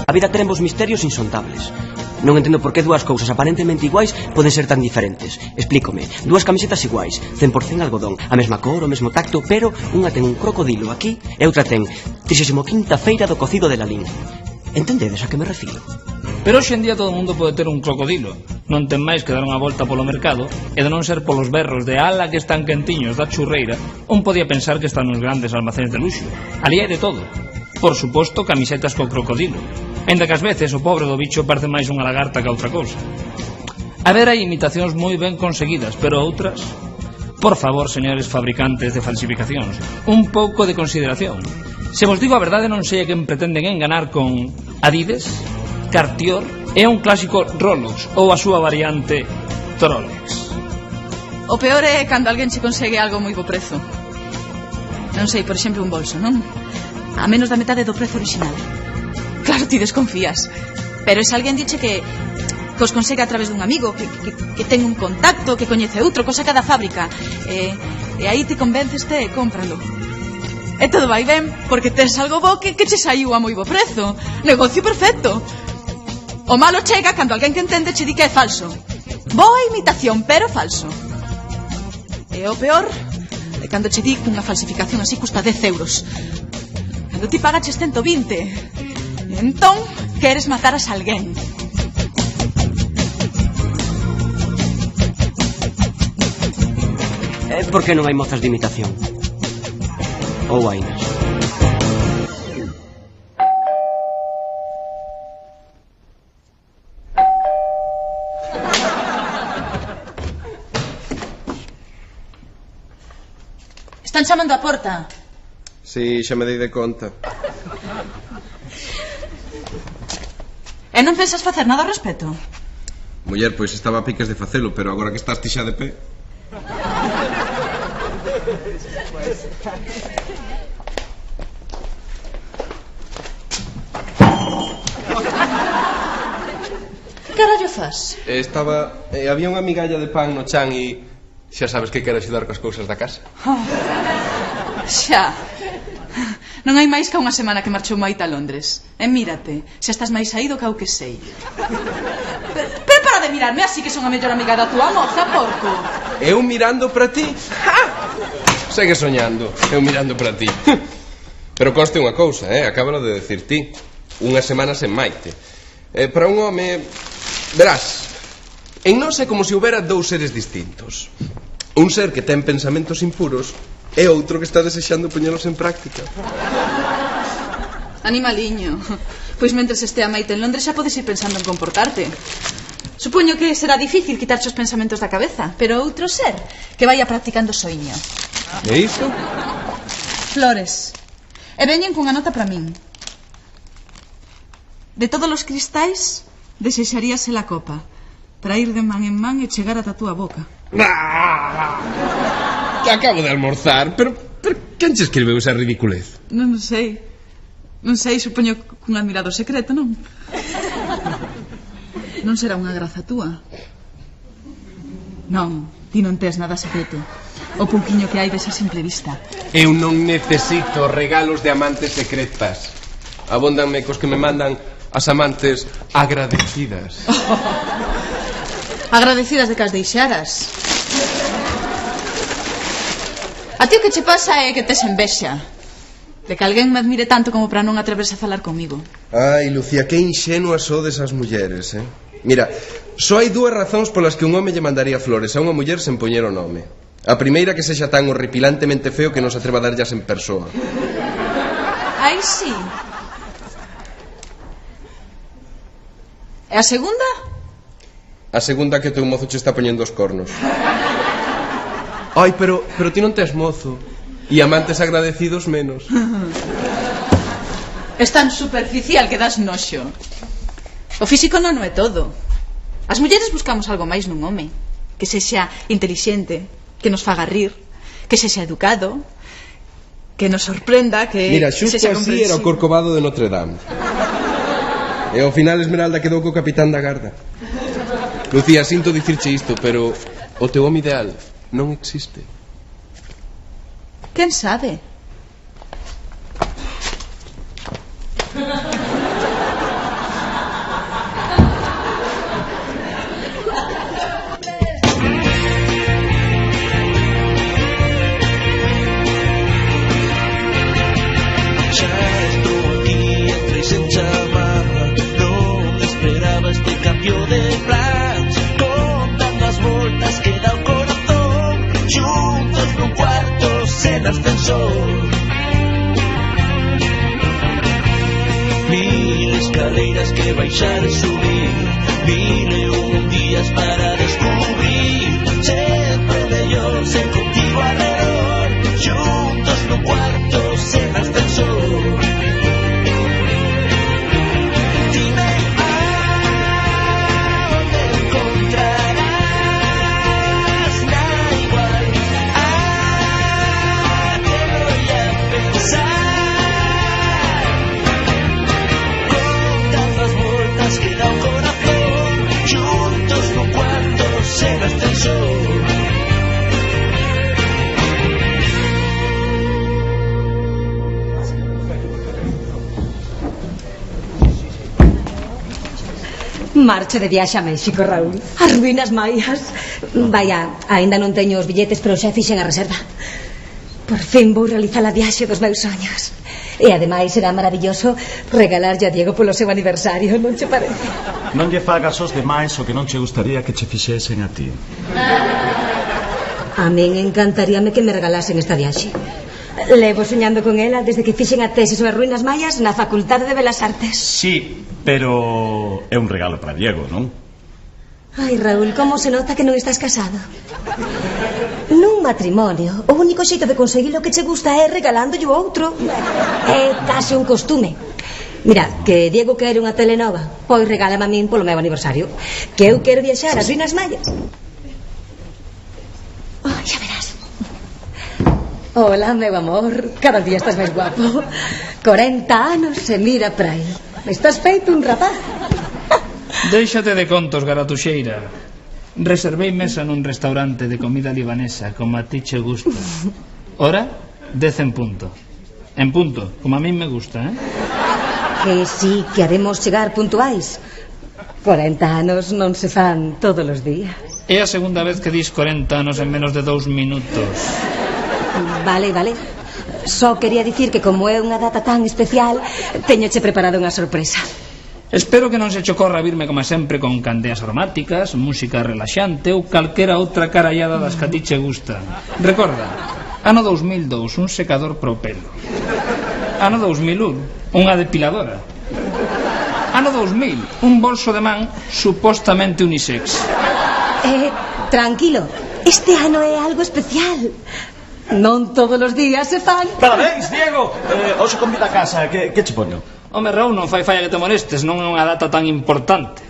A vida teremos misterios insondables. Non entendo por que dúas cousas aparentemente iguais poden ser tan diferentes. Explícome, dúas camisetas iguais, 100% algodón, a mesma cor, o mesmo tacto, pero unha ten un crocodilo aquí e outra ten 35ª feira do cocido de Lalín. Entendedes a que me refiro? Pero hoxe en día todo o mundo pode ter un crocodilo. Non ten máis que dar unha volta polo mercado, e de non ser polos berros de ala que están quentiños da churreira, un podía pensar que están nos grandes almacéns de luxo. Ali hai de todo. Por suposto, camisetas co crocodilo. Ainda que ás veces o pobre do bicho parece máis unha lagarta que outra cousa. A ver, hai imitacións moi ben conseguidas, pero outras... Por favor, señores fabricantes de falsificacións, un pouco de consideración. Se vos digo a verdade, non sei a quen pretenden enganar con Adidas, Cartier e un clásico Rolex ou a súa variante Trolex. O peor é cando alguén se consegue algo moi bo prezo. Non sei, por exemplo, un bolso, non? A menos da metade do prezo original. Claro, ti desconfías. Pero se alguén diche que os consegue a través dun amigo, que ten un contacto, que coñece outro, cosa cada fábrica, e aí te convenceste e cómpralo. E todo vai ben, porque tes algo bo que che saiu a moi bo prezo. Negocio perfecto. O malo chega cando alguén que entende che di que é falso. Boa imitación, pero falso. E o peor é cando che di que unha falsificación así custa 10 euros. Cando ti pagaches 120. E entón, queres matar a alguén. Por que non hai mozas de imitación? Ou hainas? Están chamando a porta. Si, xa me dei de conta. E non pensas facer nada ao respecto? Muller, pois estaba a piques de facelo, pero agora que estás ti xa de pé. Que carallo fas? Había unha migalla de pan no chan e xa sabes que quero axudar coas cousas da casa. Xa. Non hai máis que unha semana que marchou Maite a Londres. E mírate, xa estás máis saído que eu que sei. Pero para de mirarme así que son a mellor amiga da túa moza, porco. Eu mirando para ti? Segue soñando, eu mirando para ti. Pero conste unha cousa, acábalo de decir ti. Unha semana sen Maite. Para un home... Verás, en nós é como se houbera dous seres distintos. Un ser que ten pensamentos impuros e outro que está desexando poñelos en práctica. Animaliño. Pois mentres este a Maite en Londres xa podes ir pensando en comportarte. Supoño que será difícil quitarche os pensamentos da cabeza, pero outro ser que vaya practicando soiño. E iso? Flores. E veñen cunha nota para min. De todos os cristais, desexaríase la copa para ir de man en man e chegar ata a túa boca. Que acabo de almorzar. Pero quen che escribeu esa ridiculez? Non sei. Non sei, supoño cun admirado secreto, non? Non será unha graza túa? Non, ti non tes nada secreto. O pouquiño que hai desa simple vista. Eu non necesito regalos de amantes secretas. Abóndanme cos que me mandan as amantes agradecidas. Agradecidas de que as deixaras. A ti o que che pasa é que tes envexa de que alguén me admire tanto como para non atreverse a falar comigo. Ai, Lucía, que inxenuas sodes as mulleres, Mira, só hai dúas razóns polas que un home lle mandaría flores a unha muller sen poñer o nome. A primeira, que sexa tan horripilantemente feo que non se atreva a darllas en persoa. Ai, sí. E a segunda? A segunda, que o teu mozo che está poñendo os cornos. Ai, pero ti non tes mozo. E amantes agradecidos menos. Es tan superficial que das noxo. O físico non é todo. As mulleres buscamos algo máis nun home. Que sexa intelixente, que nos faga rir, que sexa educado, que nos sorprenda, que mira, xusto así era o Corcovado de Notre Dame. E ao final Esmeralda quedou co capitán da garda. Lucía, sinto dicirche isto, pero o teu home ideal non existe. Quen sabe? ascensor. Mil escaleras que baixar e subir, 1001 días para descubrir. Sempre mellor se contigo alrededor, juntos no cuarto sen ascensor. Dime aonde encontrarás nada igual a que voy a pensar. Que da un corazón, juntos no cuarto sen ascensor. Marcho de viaxe a México, Raúl. As ruínas maias. Vaya, aínda non teño os billetes, pero xa fixen a reserva. Por fin vou realizar a viaxe dos meus soños. E ademais será maravilloso regalarlle a Diego polo seu aniversario, non che parece? Non lle fagas aos demais o que non che gustaría que che fixesen a ti. A min encantaríame que me regalasen esta viaxe. Levo soñando con ela desde que fixen a tese sobre as ruínas maias na Facultade de Belas Artes. Sí, pero é un regalo para Diego, non? Ai, Raúl, como se nota que non estás casado? Nun matrimonio, o único xeito de conseguir o que che gusta é regalándolle o outro. É case un costume. Mira, que Diego quere unha telenova, pois regálame a min polo meu aniversario. Que eu quero viaxar ás ruínas maias. Oh, xa verás. Hola, meu amor, cada día estás máis guapo. 40 anos e mira para aí. Estás feito un rapaz. Déixate de contos, garatuxeira. Reservei mesa nun restaurante de comida libanesa, como a ti che gusta. Hora, 10 en punto. En punto, como a mí me gusta, eh? Que sí, que haremos chegar puntuais. 40 anos non se fan todos os días. É a segunda vez que dis 40 anos en menos de 2 minutos. Vale, vale. Só quería dicir que como é unha data tan especial, teñoche preparado unha sorpresa. Espero que non se che ocorra virme como sempre con candeas aromáticas, música relaxante ou calquera outra carallada das que a ti che gustan. Recorda, ano 2002, un secador pro pelo. Ano 2001, unha depiladora. Ano 2000, un bolso de man supostamente unisex. Tranquilo, este ano é algo especial. Non todos os días se fan. Parabéns, Diego. Hoxe convida a casa, que che poño? Home, Raúl, non fai falla que te molestes, non é unha data tan importante.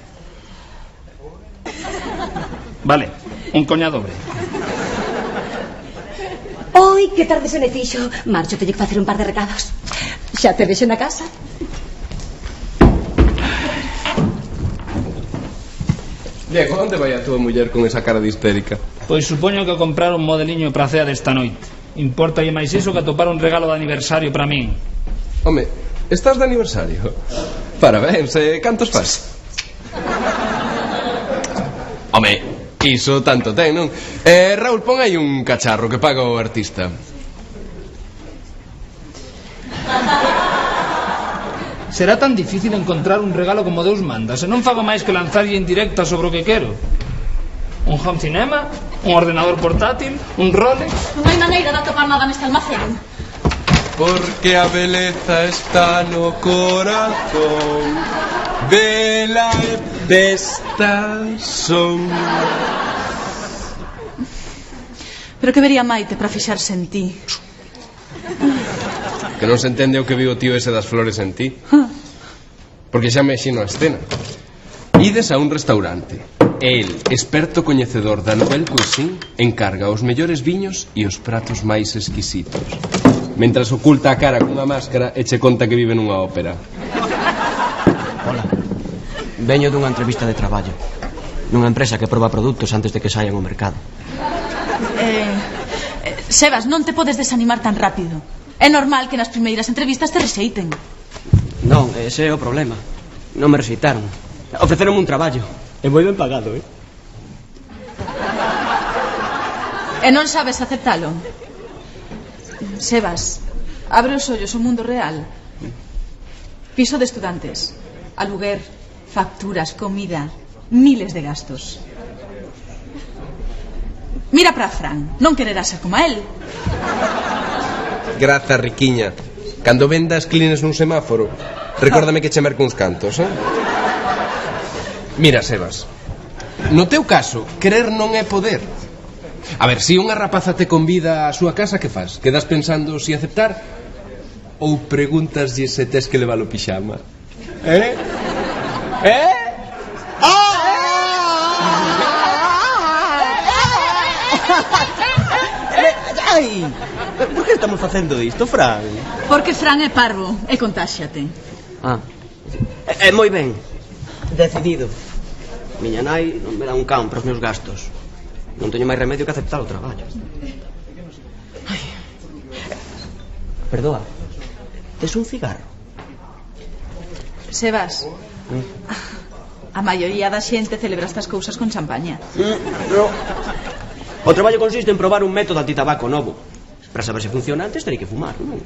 Vale, un coñadobre. Oi, que tarde se me fixo. Marcho, teño que facer un par de recados. Xa te vexo na casa. Diego, onde vai a túa muller con esa cara de histérica? Pois supoño que comprar un modeliño para a cea desta noite. Importalle máis iso que atopar un regalo de aniversario para min. Home, estás de aniversario? Parabéns, cantos faz? Home, iso tanto ten, non? Raúl, pon aí un cacharro que paga o artista. Será tan difícil encontrar un regalo como Deus manda, se non fago máis que lanzarlle en directa sobre o que quero. Un home cinema, un ordenador portátil, un Rolex. Non hai maneira de atopar nada neste almacén. Porque a beleza está no corazón, vela desta son. Pero que vería Maite para fixarse en ti? Que non se entende o que viu o tío ese das flores en ti. Porque xa me xino a escena. Ides a un restaurante. El, experto coñecedor da Nouvelle Cuisine, encarga os mellores viños e os pratos máis exquisitos, mentras oculta a cara cunha máscara e che conta que vive nunha ópera. Hola. Veño dunha entrevista de traballo nunha empresa que proba produtos antes de que saian ao mercado. Sebas, non te podes desanimar tan rápido. É normal que nas primeiras entrevistas te rexeiten. Non, ese é o problema. Non me rexeitaron. Ofreceronme un traballo e moi ben pagado, E non sabes aceptalo? Sebas, abre os ollos ao mundo real. Piso de estudantes, aluguer, facturas, comida, miles de gastos. Mira para Fran, non quererás ser como a él. Grazas, riquiña. Cando vendas clines nun semáforo, recórdame que che merco uns cantos, eh? Mira, Sebas, no teu caso, querer non é poder. A ver, se unha rapaza te convida á súa casa, que fas? Quedas pensando si aceptar? Ou preguntaslle se tes que levar o pixama? Ai, por que estamos facendo isto, Fran? Porque Fran é parvo e contáxiate. Moi ben. Decidido. Miña nai non me dá un can para os meus gastos. Non teño máis remedio que aceptar o traballo. Ai. Perdoa. Tes un cigarro? Sebas, a maioría da xente celebra estas cousas con champaña. No. O traballo consiste en probar un método antitabaco novo. Para saber se funciona antes terei que fumar, non?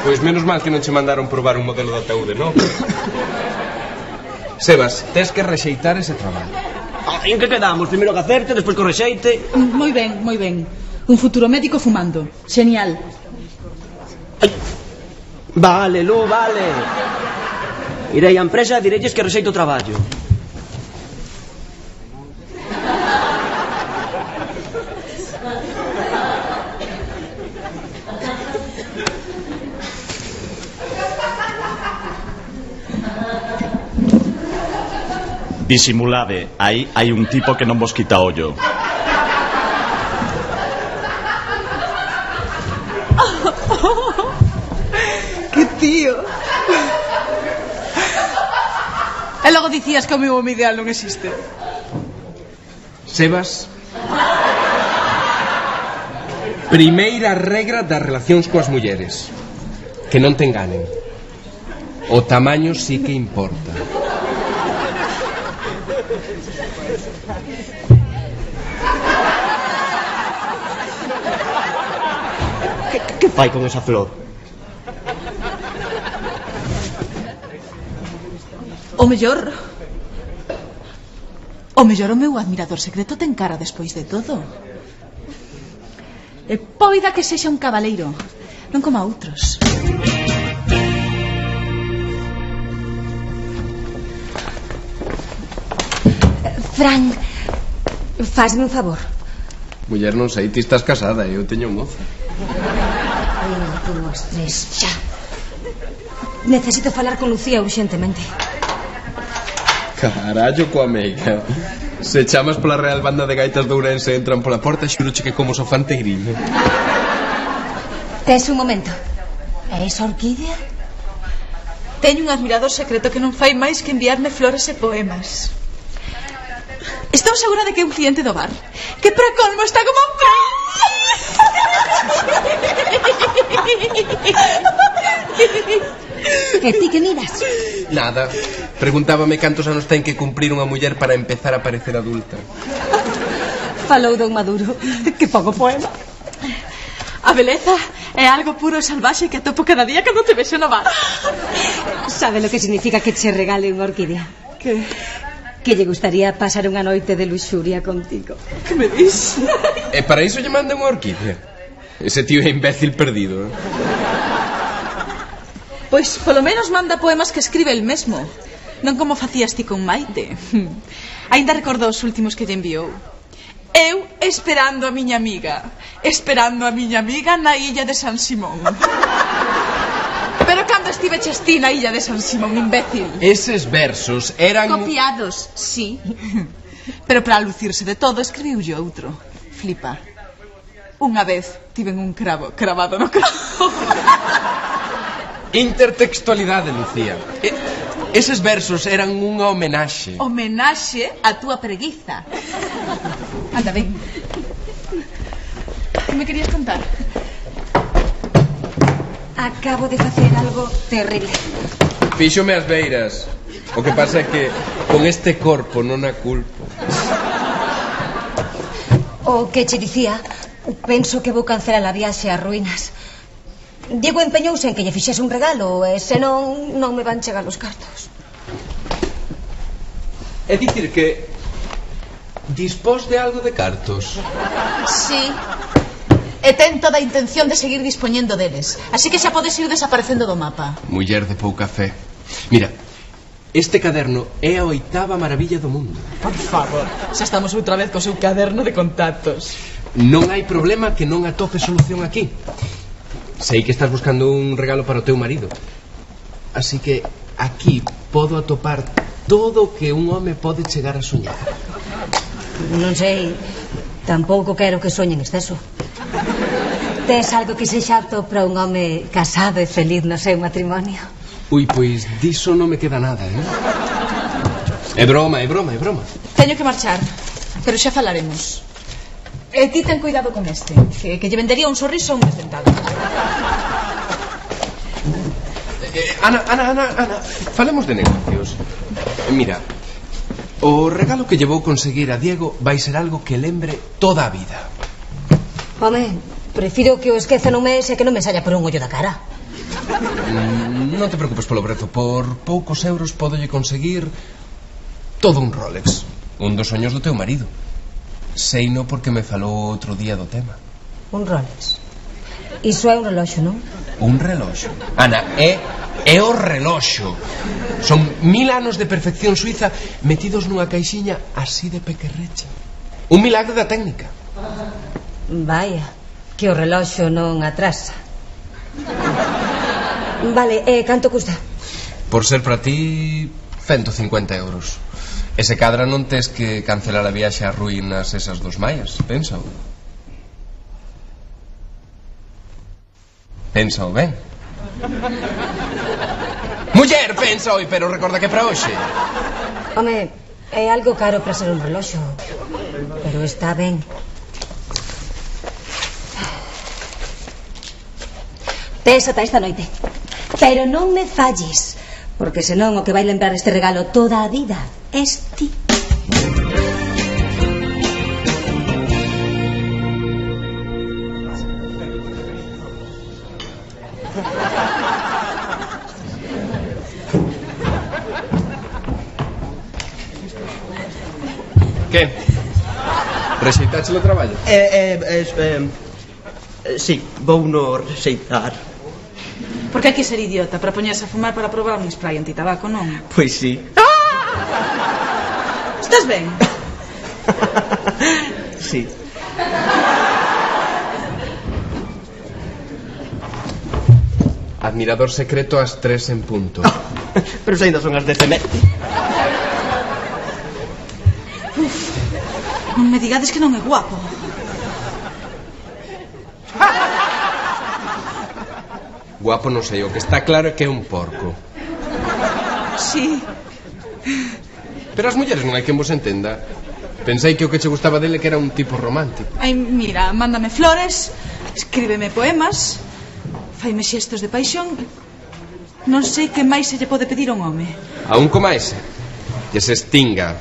Pois menos mal que non che mandaron probar un modelo de ataúde, non? Sebas, tes que rexeitar ese traballo. En que quedamos? Primeiro que acerte, despois que o rexeite. Moi ben, moi ben. Un futuro médico fumando. Xenial. Ai. Vale, Lu, vale. Irei á empresa e direilles que rexeito o traballo. Disimulade, aí hai un tipo que non vos quita ollo. Que tío. E logo dicías que o meu home ideal non existe. Sebas, primeira regra das relacións coas mulleres: que non te enganen. O tamaño sí que importa. Que fai con esa flor? O mellor o meu admirador secreto ten cara despois de todo. E poida que sexa un cabaleiro, non como a outros. Fran, fazme un favor. Muller, non sei, ti estás casada e eu teño moza. 1, 2, 3, xa. Necesito falar con Lucía urxentemente. Carallo coa meiga. Se chamas pola Real Banda de Gaitas de Ourense e entran pola porta, xuroche que como sofante grime. Tes un momento. É esa orquídea? Teño un admirador secreto que non fai máis que enviarme flores e poemas. Estou segura de que é un cliente do bar, que para colmo está como E ti que miras? Nada. Preguntábame cantos anos ten que cumplir unha muller para empezar a parecer adulta. Falou don Maduro. Que pouco poema. A beleza é algo puro e salvaxe que atopo cada día cando te vexo no bar. Sabe lo que significa que che regale unha orquídea? Que? Que lle gustaría pasar unha noite de luxuria contigo. Que me dis? E para iso lle manda unha orquídea. Ese tío é imbécil perdido, Pois polo menos manda poemas que escribe el mesmo, non como facías ti con Maite. Ainda recordo os últimos que lle enviou. Eu esperando a miña amiga na illa de San Simón. Pero cando estive ti na illa de San Simón, imbécil. Eses versos eran... Copiados, sí. Pero para lucirse de todo escribiulle outro. Flipa. Unha vez tiven un cravo cravado no cravo. Intertextualidade, Lucía. Eses versos eran unha homenaxe. Homenaxe a túa preguiza. Anda, ven. Que me querías contar? Acabo de facer algo terrible. Fíxome as beiras. O que pasa é que con este corpo non a culpo. O que che dicía, penso que vou cancelar a viaxe ás ruínas. Diego empeñouse en que lle fixese un regalo e senón non me van chegar os cartos. É dicir que dispós de algo de cartos. Sí. E ten toda a intención de seguir dispoñendo deles. Así que xa podes ir desaparecendo do mapa. Muller de pouca fe. Mira, este caderno é a 8ª maravilla do mundo. Por favor, xa estamos outra vez co seu caderno de contactos. Non hai problema que non atope solución aquí. Sei que estás buscando un regalo para o teu marido. Así que aquí podo atopar todo o que un home pode chegar a soñar. Non sei, tampouco quero que soñen exceso. Tes algo que sexa apto para un home casado e feliz no seu matrimonio? Ui, pois diso non me queda nada, É broma. Teño que marchar, pero xa falaremos. E ti ten cuidado con este, que lle vendería un sorriso a un desdentado. Ana, falemos de negocios. Mira, o regalo que lle vou conseguir a Diego vai ser algo que lembre toda a vida. Home, prefiro que o esqueza nun mes e que non me saia por un ollo da cara. Non te preocupes polo prezo. Por poucos euros podolle conseguir todo un Rolex. Un dos soños do teu marido. Seino porque me falou outro día do tema. Un Rolex. Iso é un reloxo, non? Un reloxo. Ana, é o reloxo. Son 1000 anos de perfección suiza metidos nunha caixiña así de pequerrecha. Un milagre da técnica. Vaya, que o reloxo non atrasa. Vale, canto custa? Por ser para ti, 150 euros. E se cadra non tes que cancelar a viaxe ás ruínas esas dos maias. Pénsao. Pénsao ben. Muller, pensa hoy, pero recorda que para hoxe. Home, é algo caro para ser un reloxo, pero está ben. Tes ata esta noite. Pero non me falles, porque senón o que vai lembrar este regalo toda a vida es ti. Que? Rexeitache o traballo? Sí, vou no rexeitar. Porque hai que ser idiota para poñerse a fumar para probar un spray antitabaco, non? Pois sí. Estás ben? Sí. Admirador secreto ás 3 en punto. Pero se ainda son as 10:30. Non me digades que non é guapo. Guapo non sei, o que está claro é que é un porco. Sí. Pero as mulleres non hai quen vos entenda. Pensei que o que che gustaba dele que era un tipo romántico. Ai, mira, mándame flores, escríbeme poemas, faime xestos de paixón. Non sei que máis se lle pode pedir a un home. A un coma ese, que se extinga.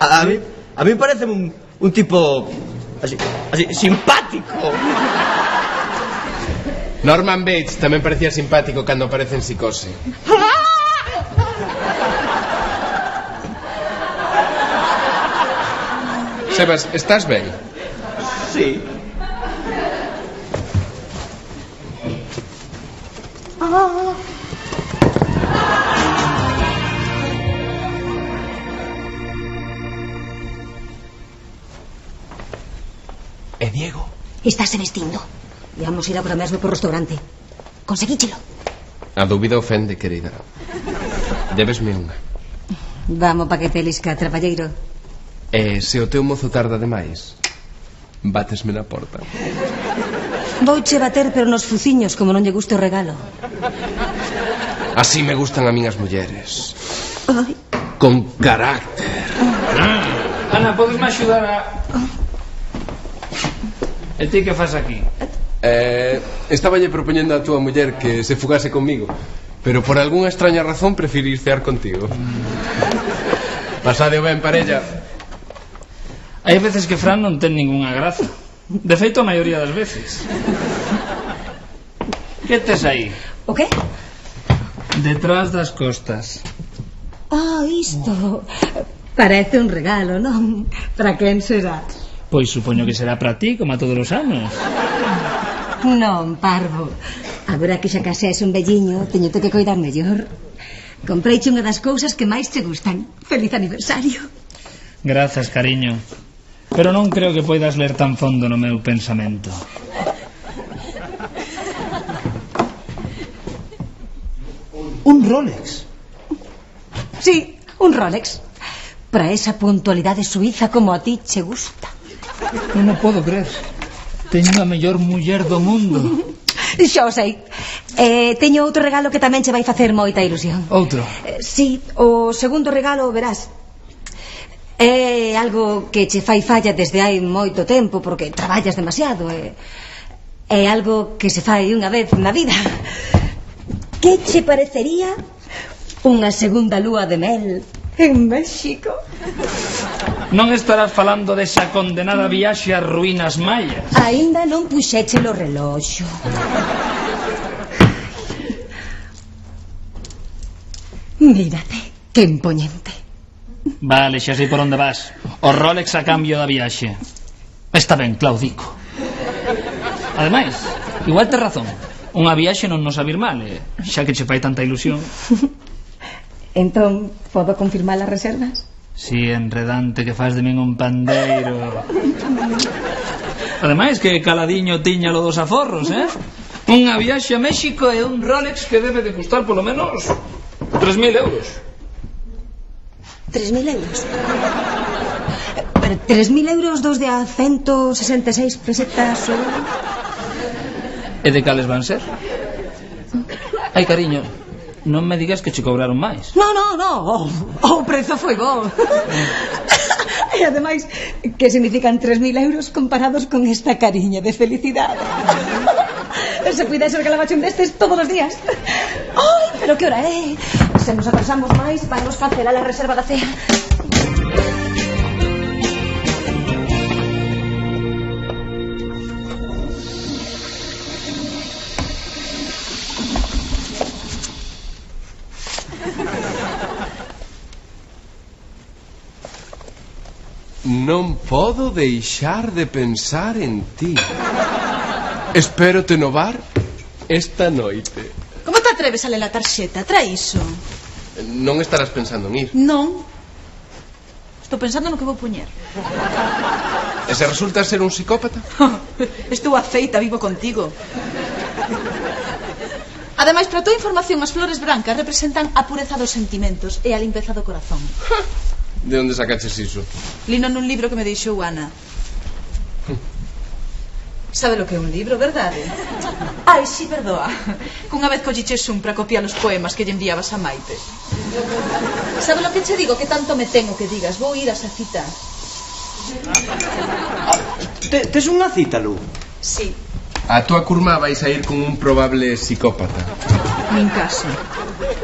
A mí parece un tipo así simpático. Norman Bates tamén parecía simpático cando aparece en Psicose. Sebas, estás ben? Sí. E Diego? Estáse vestindo. Vamos ir agora mesmo por restaurante. Conseguíchelo. A dúbida ofende, querida. Debesme unha. Vamos pa que pelisca, traballeiro. E se o teu mozo tarda demais, bátesme na porta. Vouche bater pero nos fuciños, como non lle guste o regalo. Así me gustan a min as mulleres. Ai. Con carácter. Ana, podesme axudar a... E ti que fas aquí? Estáballe propoñendo a túa muller que se fugase comigo, pero por algunha extraña razón preferi cear contigo. Pasadeo ben, parella. Hai veces que Fran non ten ningunha graza. De feito, a maioría das veces. Que tes aí? O que? Detrás das costas. Isto. Parece un regalo, non? Para quen será? Pois supoño que será para ti, como a todos os anos. Non, parvo. Agora que xa casés un velliño, teñote que coidar mellor. Compreiche unha das cousas que máis te gustan. Feliz aniversario. Grazas, cariño. Pero non creo que poidas ler tan fondo no meu pensamento. Un Rolex. Sí, un Rolex. Para esa puntualidade suiza como a ti che gusta. Non o podo creer. Teño a mellor muller do mundo. Xa o sei. Teño outro regalo que tamén che vai facer moita ilusión. Outro? Sí, o segundo regalo, verás. É algo que che fai falla desde hai moito tempo porque traballas demasiado. É algo que se fai unha vez na vida. Que che parecería unha segunda lúa de mel en México? Non estarás falando desa condenada viaxe ás ruínas mayas? Aínda non puxeche o reloxo. Mírate, que impoñente. Vale, xa sei por onde vas. O Rolex a cambio da viaxe. Está ben, claudico. Ademais, igual tes razón. Unha viaxe non nos a vir mal, xa que che fai tanta ilusión. Entón, podo confirmar as reservas? Si, enredante, que faz de min un pandeiro. Ademais, que caladiño tiña lo dos aforros, Unha viaxe a México e un Rolex que debe de custar polo menos 3.000 euros. 3.000 euros? Pero 3.000 euros dos de a 166 pesetas ou... E de cales van ser? Ai, cariño, non me digas que che cobraron máis. No, o prezo foi bo. E ademais, que significan 3.000 euros comparados con esta cariña de felicidade. Se puidese regalabache un destes todos os días. Ai, pero que hora é? Se nos atrasamos máis, vamos cancelar a reserva da cea. Non podo deixar de pensar en ti. Espérote no bar esta noite. Como te atreves a ler a tarxeta? Trae iso. Non estarás pensando en ir. Non. Estou pensando no que vou poñer. E se resulta ser un psicópata? Estou afeita, vivo contigo. Ademais, para a tua información, as flores brancas representan a pureza dos sentimentos e a limpeza do corazón. De onde sacaches iso? Lino nun libro que me deixou Ana. Sabe lo que é un libro, verdade? Ai, si, perdoa. Cunha vez colliches un para copiar os poemas que lle enviabas a Maite. Sabe lo que che digo? Que tanto me tengo que digas. Vou ir a esa cita. Tes unha cita, Lu? Sí. A tua curma vais a ir con un probable psicópata. Nin caso.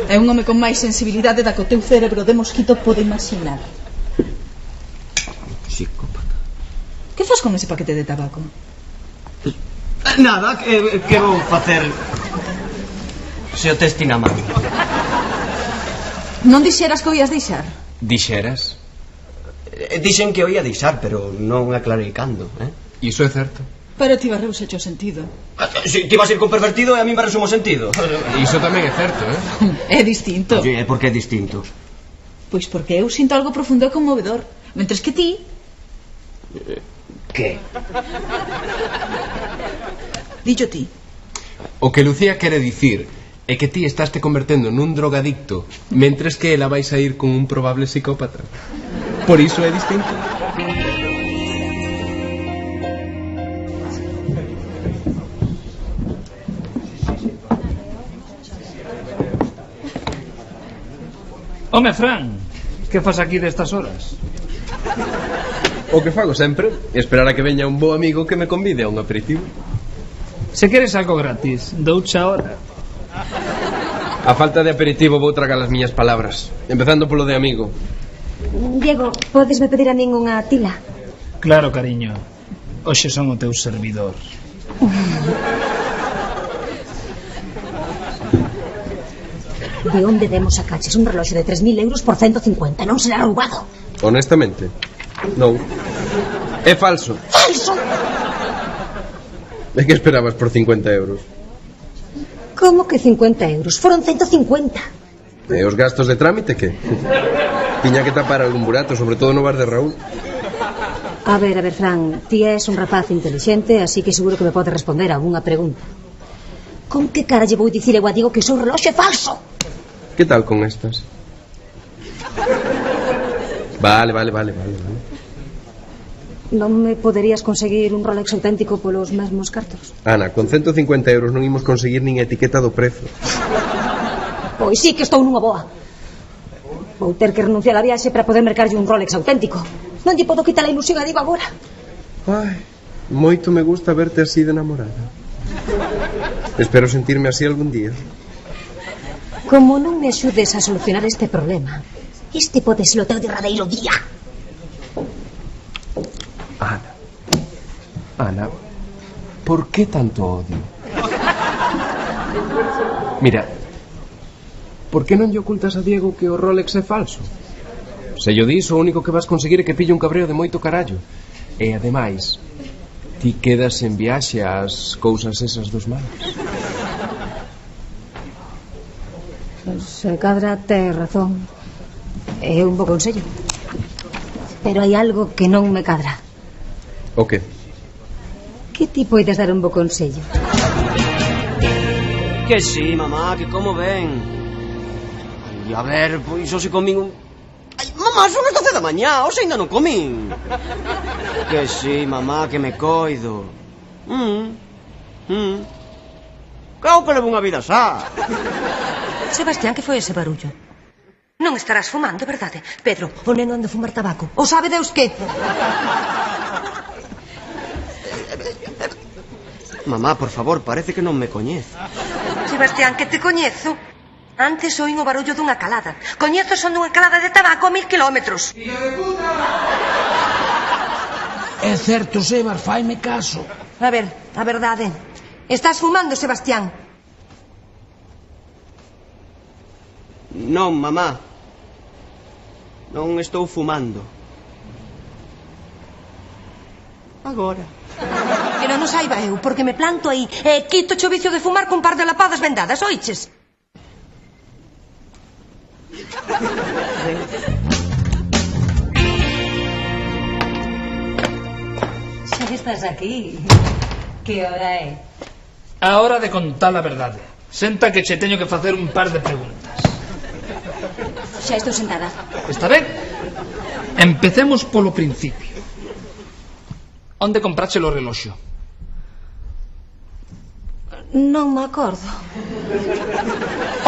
É un home con máis sensibilidade da que o teu cerebro de mosquito pode imaginar. Psicópata. Que fas con ese paquete de tabaco? Nada, que vou facer se o tes ti na man? Non dixeras que o ias deixar? Dixeras? Dixen que o ia deixar, pero non aclarei cando, Iso é certo. Pero ti barreuse o sentido. Si ti vas ir con pervertido e a min barreuse o sentido. Iso tamén é certo, É distinto. Oye, por que é distinto? Pois porque eu sinto algo profundo e conmovedor, mentres que ti... Que? Dillo ti. O que Lucía quere dicir é que ti estás te convertendo nun drogadicto, mentres que ela vais a ir con un probable psicópata. Por iso é distinto. Home, Fran, que fas aquí destas horas? O que fago sempre, esperar a que veña un bo amigo que me convide a un aperitivo. Se queres algo gratis, doucha hora. A falta de aperitivo vou tragar as miñas palabras, empezando polo de amigo. Diego, podesme pedir a min unha tila? Claro, cariño. Hoxe son o teu servidor. De onde demos sacaches un reloxo de 3.000 euros por 150? Non será roubado? Honestamente, non. É falso. Falso! E que esperabas por 50 euros? Como que 50 euros? Foron 150. E os gastos de trámite, que? Tiña que tapar algún burato, sobre todo no bar de Raúl. A ver, Fran, ti és un rapaz inteligente, así que seguro que me pode responder a unha pregunta. Con que cara lle vou dicir eu a Diego que o seu reloxo é falso? Que tal con estas? Vale. Non me poderías conseguir un Rolex auténtico polos mesmos cartos? Ana, con 150 euros non imos conseguir nin etiqueta do prezo. Pois sí que estou nunha boa. Vou ter que renunciar a viaxe para poder mercarlle un Rolex auténtico. Non lle podo quitar a ilusión a Diego agora. Ai, moito me gusta verte así de namorada. Espero sentirme así algún día. Como non me axudes a solucionar este problema, este pode ser o teu derradeiro día. Ana, ¿por qué tanto odio? Mira, por que non lle ocultas a Diego que o Rolex é falso? Se yo dis, o único que vas conseguir é que pille un cabreo de moito carallo. E ademais, ti quedas en viaxe ás cousas esas dos malos. Se cadra te razón. É un bo consello. Pero hai algo que non me cadra. O que? Que ti podes dar un bo consello? Que sí, mamá, que como ben. Ai, a ver, pois hoxe comín un... Ai, mamá, son as 12 da mañá, hoxe ainda non comín. Que sí, mamá, que me coido. Claro que levo unha vida xa. Sebastián, que foi ese barullo? Non estarás fumando, verdade? Pedro, o neno anda a fumar tabaco. O sabe Deus que? Mamá, por favor, parece que non me coñece. Sebastián, que te coñezo. Antes oín o barullo dunha calada. Coñezo son dunha calada de tabaco a 1000 kilómetros. É certo, Sebas, faime caso. A ver, a verdade. Estás fumando, Sebastián? Non, mamá. Non estou fumando. Agora. Que non o saiba eu, porque me planto aí e quito o vicio de fumar con un par de lapadas vendadas, oiches? Xa estás aquí. Que hora é? A hora de contar a verdade. Senta que che teño que facer un par de preguntas. Xa estou sentada. Está ben? Empecemos polo principio. Onde comprache o reloxo? Non me acordo.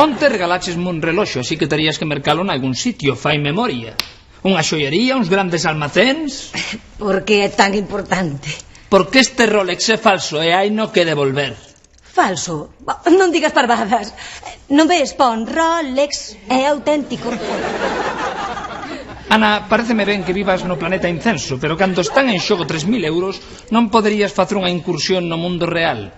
Onte regalaches un reloxo, así que terías que mercalo en algún sitio, fai memoria. Unha xoiería, uns grandes almacéns. Por que é tan importante? Porque este Rolex é falso e hai no que devolver. Falso? Non digas parvadas. Non ves, pon Rolex, é auténtico. Ana, pareceme ben que vivas no planeta incenso, pero cando están en xogo 3.000 euros non poderías facer unha incursión no mundo real.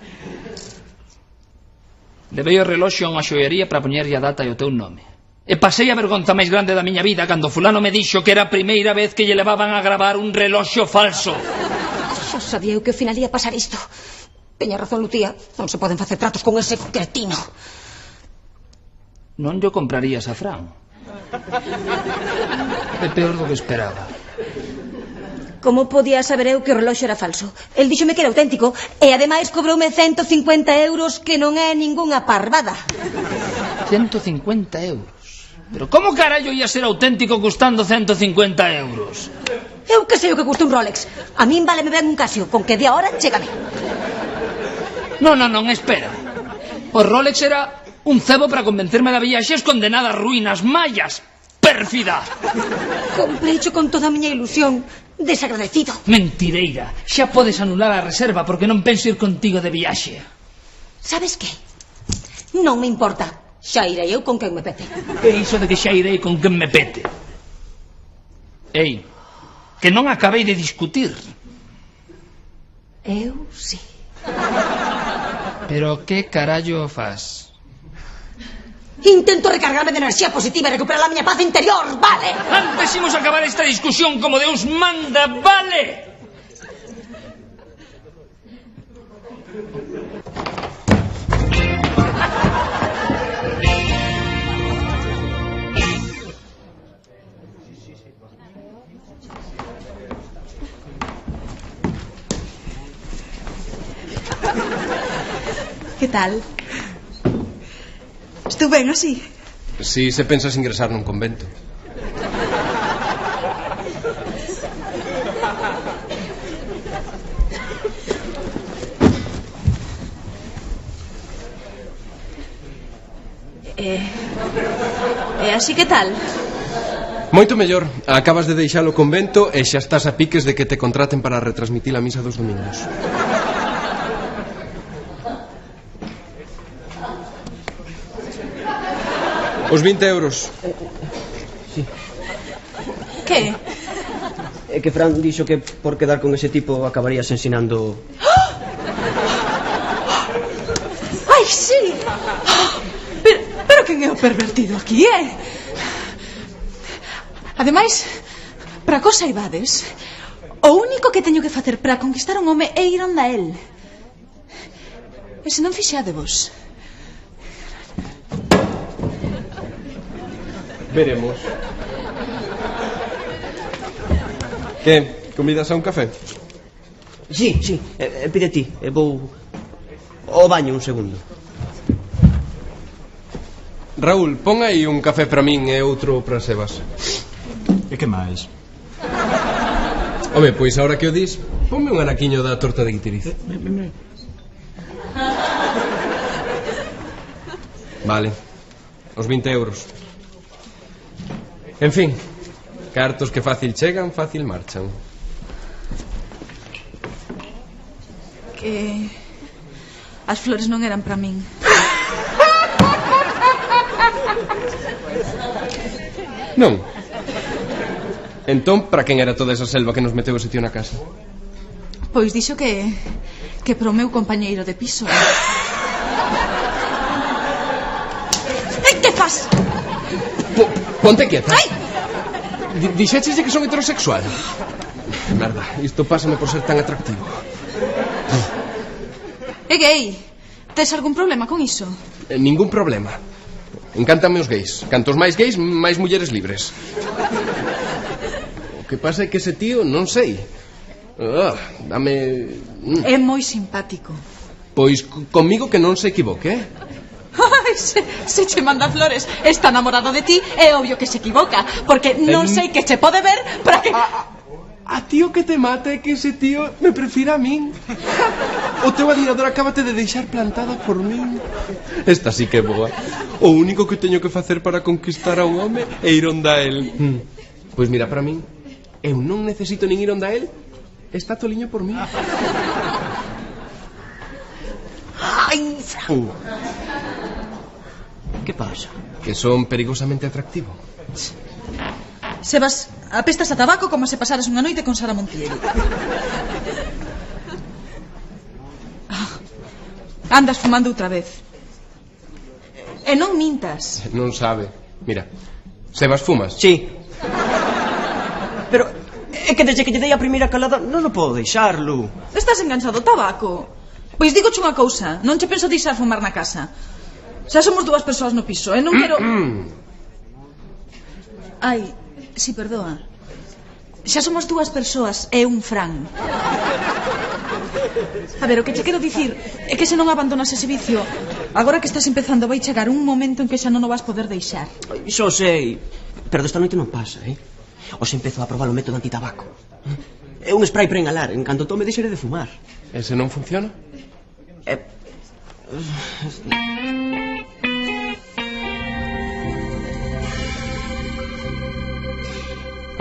Levei o reloxo a unha xoiería para poñerlle a data e o teu nome. E pasei a vergonza máis grande da miña vida cando fulano me dixo que era a primeira vez que lle levaban a gravar un reloxo falso. Xa sabía eu que ao final ia pasar isto. Teña razón, Lucía. Non se poden facer tratos con ese cretino. Non yo comprarías a Fran. É peor do que esperaba. Como podía saber eu que o reloxo era falso? El díxome que era auténtico e ademais cobroume 150 euros, que non é ningunha parvada. 150 euros? Pero como carallo ia ser auténtico custando 150 euros? Eu que sei o que custa un Rolex. A min váleme ben un Casio, con que de ahora chégame. Non, espera. O Rolex era un cebo para convencerme da viaxe condenadas ruínas mayas. Pérfida. Compreicho con toda a miña ilusión. Desagradecido. Mentireira. Xa podes anular a reserva porque non penso ir contigo de viaxe. Sabes que? Non me importa. Xa irei eu con quen me pete. E iso de que xa irei con quen me pete? Ei, que non acabei de discutir. Eu sí. Pero que carallo faz? Intento recargarme de enerxía positiva e recuperar a miña paz interior, vale? Antes imos acabar esta discusión como Deus manda, vale? Que tal? Estou ben así? Si se pensas ingresar nun convento. E así que tal? Moito mellor. Acabas de deixar o convento e xa estás a piques de que te contraten para retransmitir a misa dos domingos. Os 20 euros. Sí. Que? É que Fran dixo que por quedar con ese tipo acabarías ensinando... Ai, sí! Pero quen é o pervertido aquí, Ademais, para cosa ibades, o único que teño que facer para conquistar un home é ir onda el. E se non fixadevos... Veremos. Que? Convidas a un café? Sí, pide ti. Vou ao baño un segundo. Raúl, pon aí un café para min e outro para Sebas. E que máis? Home, pois ahora que o dis, ponme un anaquiño da torta de guitiriz. Vale, os 20 euros. En fin, cartos que fácil chegan, fácil marchan. Que... as flores non eran para min. Non. Entón, para quen era toda esa selva que nos meteu ese tío na casa? Pois dixo que para o meu compañeiro de piso. Que fas? Ponte quieta. Ai! Dixeches que son heterosexual? Merda, isto pásame por ser tan atractivo. É gay. Tes algún problema con iso? Ningún problema. Encántame os gays. Cantos máis gays, máis mulleres libres. O que pasa é que ese tío, non sei. Dame... É moi simpático. Pois comigo que non se equivoque, Ai, se che manda flores, está namorado de ti, é obvio que se equivoca, porque non sei que che pode ver para que... A tío que te mata é que ese tío me prefira a min. O teu adiador acábate de deixar plantada por min. Esta sí que é boa. O único que teño que facer para conquistar a un home é ir onda el. Pois mira, para min, eu non necesito nin ir onda el. Está toliño por min. Ai, Fran. Que pasa? Que son perigosamente atractivo. Sebas, apestas a tabaco como se pasaras unha noite con Sara Montiel. Andas fumando outra vez. E non mintas. Non sabe. Mira, Sebas, fumas? Sí. Pero é que desde que lle dei a primeira calada non o podo deixarlo. Estás enganchado ao tabaco. Pois digoche unha cousa, non che penso deixar fumar na casa. Xa somos dúas persoas no piso, e non quero... Ai, si, perdoa. Xa somos dúas persoas e un Fran. A ver, o que che quero dicir é que se non abandonas ese vicio, agora que estás empezando vai chegar un momento en que xa non o vas poder deixar. Xo sei, pero desta noite non pasa, Os empezo a probar o método antitabaco. É un spray para inhalar, en canto tome deixaré de fumar. E se non funciona?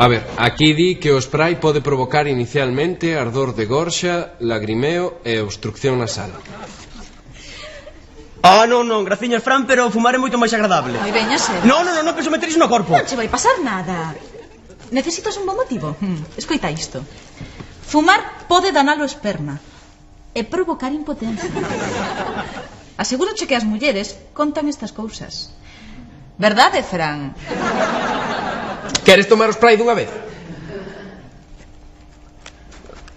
A ver, aquí di que o spray pode provocar inicialmente ardor de gorxa, lagrimeo e obstrucción nasal. Non, graciñas, Fran, pero fumar é moito máis agradable. Ai, veña, Sebas. Non, penso meter iso no corpo. Non che vai pasar nada. Necesitas un bon motivo? Escoita isto. Fumar pode danar o esperma e provocar impotencia. Asegúroche que as mulleres contan estas cousas. Verdade, Fran? Queres tomar o spray dunha vez?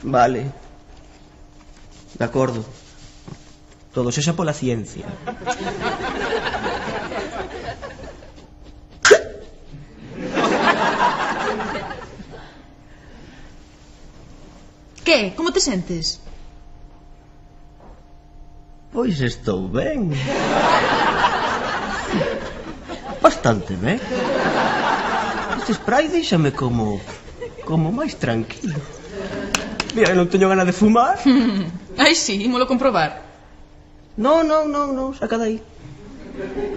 Vale. De acordo. Todo sexa pola ciencia. Que? Como te sentes? Pois estou ben. Bastante ben. Este spray deixame como máis tranquilo. Mira, non teño gana de fumar. Ai, sí, ímolo comprobar. Non, saca dai.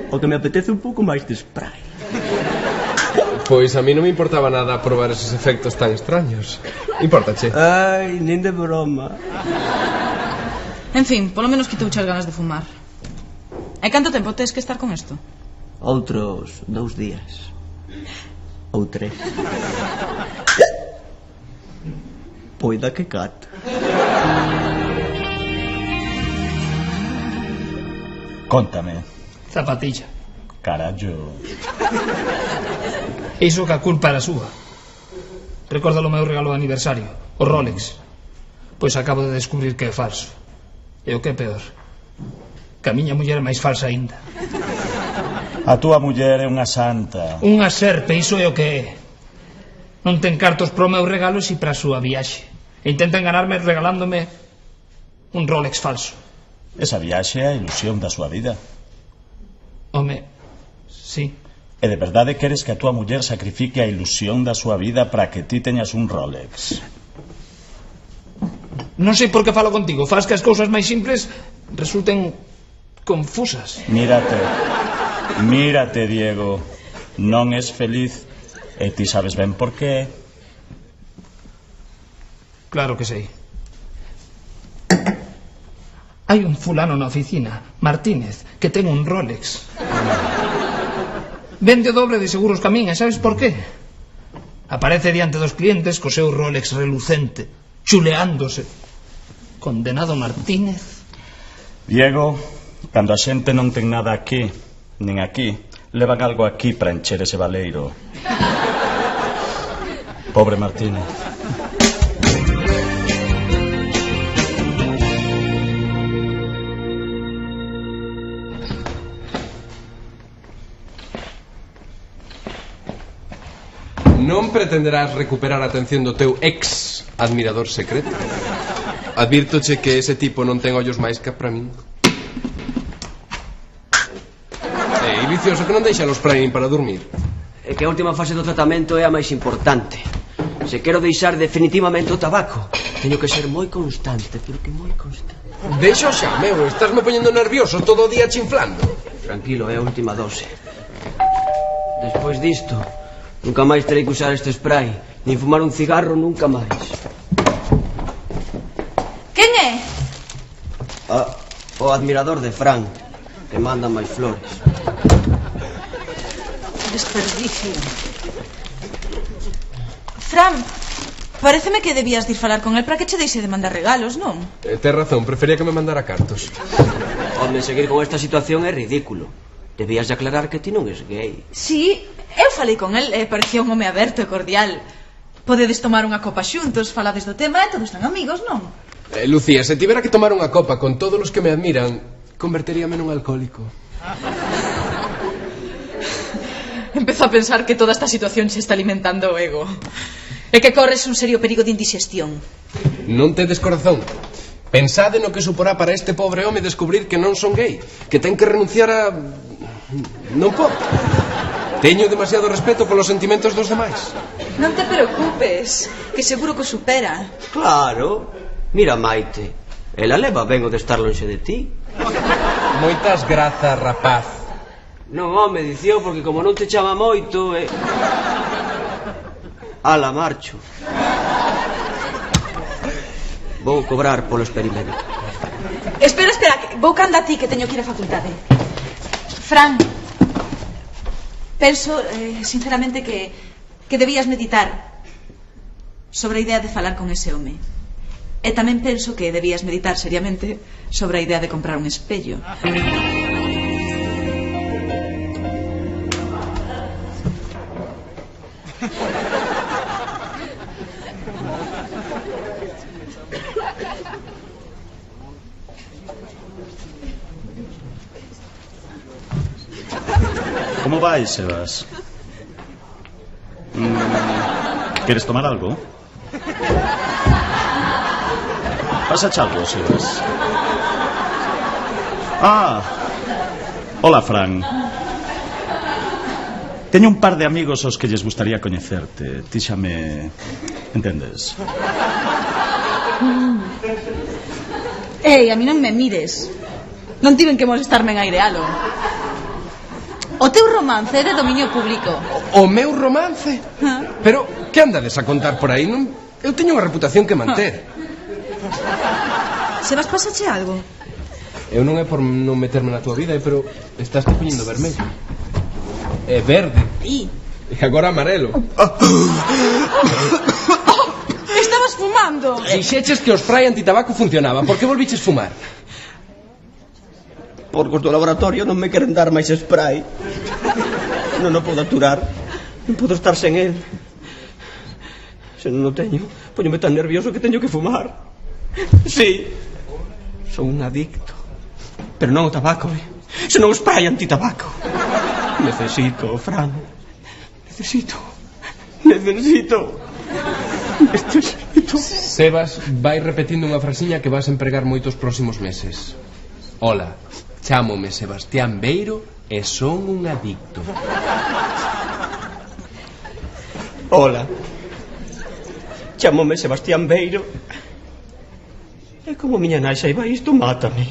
O que me apetece un pouco máis de spray. Pois a mí non me importaba nada probar esos efectos tan extraños. Importache? Ai, nin de broma. En fin, polo menos quitouche as ganas de fumar. E canto tempo tes que estar con isto? Outros 2 días. Ou 3. Poida que cat. Cóntame. Zapatilla. Carallo. Iso que a culpa era súa. Recorda o meu regalo de aniversario, o Rolex. Pois acabo de descubrir que é falso. E o que é peor, que a miña muller é máis falsa aínda. A túa muller é unha santa. Unha serpe, iso é o que é. Non ten cartos pro meu regalo e para a súa viaxe. E intenta enganarme regalándome un Rolex falso. Esa viaxe é a ilusión da súa vida. Home, sí. E de verdade queres que a túa muller sacrifique a ilusión da súa vida para que ti teñas un Rolex? Non sei por que falo contigo. Faz que as cousas máis simples resulten confusas. Mírate, Diego. Non és feliz. E ti sabes ben por qué. Claro que sei. Hai un fulano na oficina, Martínez, que ten un Rolex. Vende o doble de seguros que a min, e sabes por qué? Aparece diante dos clientes co seu Rolex relucente, chuleándose. Condenado Martínez. Diego, cando a xente non ten nada aquí, nin aquí, levan algo aquí para encher ese baleiro. Pobre Martínez. Non pretenderás recuperar a atención do teu ex admirador secreto? Advírtoche que ese tipo non ten ollos máis que para min. E vicioso que non deixa los spraying para dormir. É que a última fase do tratamento é a máis importante. Se quero deixar definitivamente o tabaco, teño que ser moi constante, pero que moi constante. Deixo xa, meu, estásme poñendo nervioso todo o día chinflando. Tranquilo, é a última dose. Despois disto, nunca máis terei que usar este spray, nin fumar un cigarro nunca máis. Quen é? O admirador de Fran, que manda máis flores. Desperdicio. Fran, paréceme que debías de ir falar con el para que che deixe de mandar regalos, non? Tes razón, prefería que me mandara cartos. Home, seguir con esta situación é ridículo. Debías de aclarar que ti non és gay. Sí, eu falei con el, parecía un home aberto e cordial. Podedes tomar unha copa xuntos, falades do tema e todos están amigos, non? Lucía, se tivera que tomar unha copa con todos os que me admiran, converteríame nun alcohólico. Empezo a pensar que toda esta situación se está alimentando o ego. E que corres un serio perigo de indigestión. Non tedes corazón. Pensade no que suporá para este pobre home descubrir que non son gay, que ten que renunciar a... Non pode. Teño demasiado respeto polos sentimentos dos demais. Non te preocupes, que seguro que o supera. Claro. Mira, Maite, ela leva ben o de estar lonxe de ti. Moitas grazas, rapaz. Non, home, dicio, porque como non te chama moito, Ala, marcho. Vou cobrar polo experimento. Espera, vou canda a ti, que teño que ir á facultade. Fran, penso, sinceramente, que debías meditar sobre a idea de falar con ese home. E tamén penso que debías meditar seriamente sobre a idea de comprar un espello. ¿Cómo vais, Sebas? ¿Quieres tomar algo? Pasa algo, Sebas. Hola, Fran. Teño un par de amigos aos que lles gustaría coñecerte. Ti xa me... entendes? Ei, a mí non me mires. Non tiven que molestarme en airealo. O teu romance é de dominio público. O meu romance? Pero, que andades a contar por aí? Non? Eu teño unha reputación que manter. Sebas, pasache algo? Eu non é por non meterme na tua vida, pero estás te poñendo vermello. É verde. E agora amarelo. Estabas fumando. Dixeches que o spray antitabaco funcionaba. Por que volviches fumar? Porque os do laboratorio non me queren dar máis spray. Non o podo aturar. Non podo estar sen el. Se non o teño, poñome tan nervioso que teño que fumar. Sí, son un adicto. Pero non o tabaco, senón o spray antitabaco. Necesito, Fran. Necesito. Sebas vai repetindo unha frasiña que vas empregar moitos próximos meses. Hola, chámome Sebastián Beiro e son un adicto. Hola, chámome Sebastián Beiro. E como miña nai saiba isto, mátame.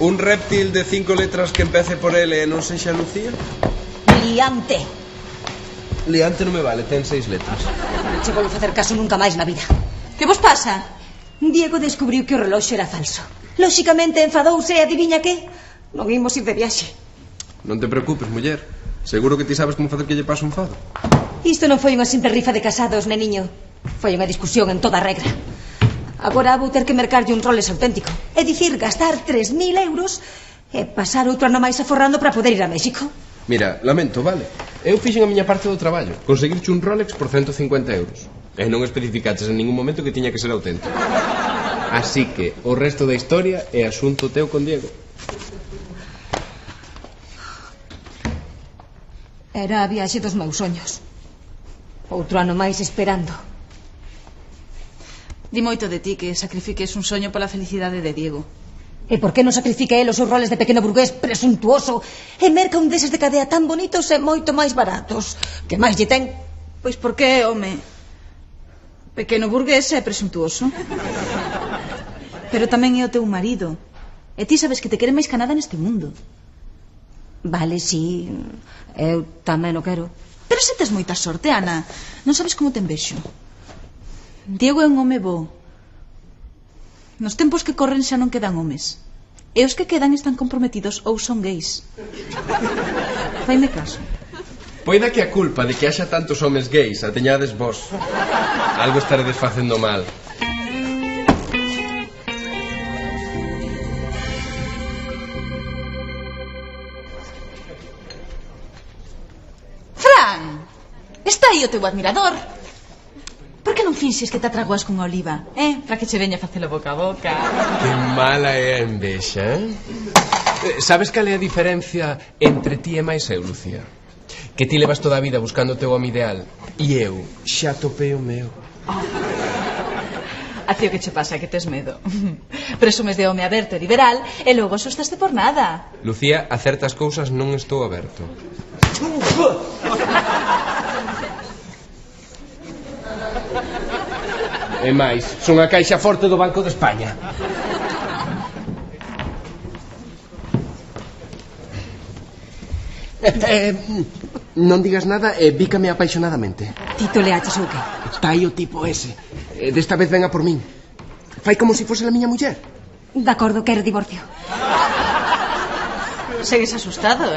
Un reptil de 5 letras que empece por L e non sexa Lucía? Liante. Liante non me vale, ten 6 letras. Non che vou facer caso nunca máis na vida. Que vos pasa? Diego descubriu que o reloxo era falso. Lóxicamente enfadouse e adiviña que? Non imos ir de viaxe. Non te preocupes, muller. Seguro que ti sabes como facer que lle pase un fado. Isto non foi unha simple rifa de casados, neniño. Foi unha discusión en toda regra. Agora vou ter que mercarlle un Rolex auténtico. É dicir, gastar 3.000 euros e pasar outro ano máis aforrando para poder ir a México. Mira, lamento, vale. Eu fixen a miña parte do traballo. Conseguirche un Rolex por 150 euros. E non especificaches en ningún momento que tiña que ser auténtico. Así que o resto da historia é asunto teu con Diego. Era a viaxe dos meus soños. Outro ano máis esperando. Di moito de ti que sacrifiques un soño pola felicidade de Diego. E por que non sacrifica el os seus roles de pequeno burgués presuntuoso e merca un deses de cadea tan bonitos e moito máis baratos? Que máis lle ten? Pois porque, home, pequeno burgués é presuntuoso. Pero tamén é o teu marido. E ti sabes que te quere máis que nada neste mundo. Vale, sí, eu tamén o quero. Pero se tes moita sorte, Ana. Non sabes como te envexo. Diego é un home bo. Nos tempos que corren xa non quedan homes. E os que quedan están comprometidos ou son gays. Faime caso. Poida que a culpa de que haxa tantos homes gays a teñades vos. Algo estaredes facendo mal. Fran, está aí o teu admirador. Por que non finxes que te atraguas con oliva? Para que che veña a facelo boca a boca. Que mala é a envexa, Sabes cal é a diferencia entre ti e máis eu, Lucía? Que ti levas toda a vida buscando o teu home ideal e eu xa topei o meu. A ti o que che pasa é que tes medo. Presumes de home aberto e liberal e logo asustaste por nada. Lucía, a certas cousas non estou aberto. E máis, son a caixa forte do Banco de España. Non digas nada e bícame apaixonadamente. Tito Leaches ou que? Está aí o tipo ese. Desta vez venga por min. Fai como se fose a miña muller. De acordo, quero divorcio. Segues asustado,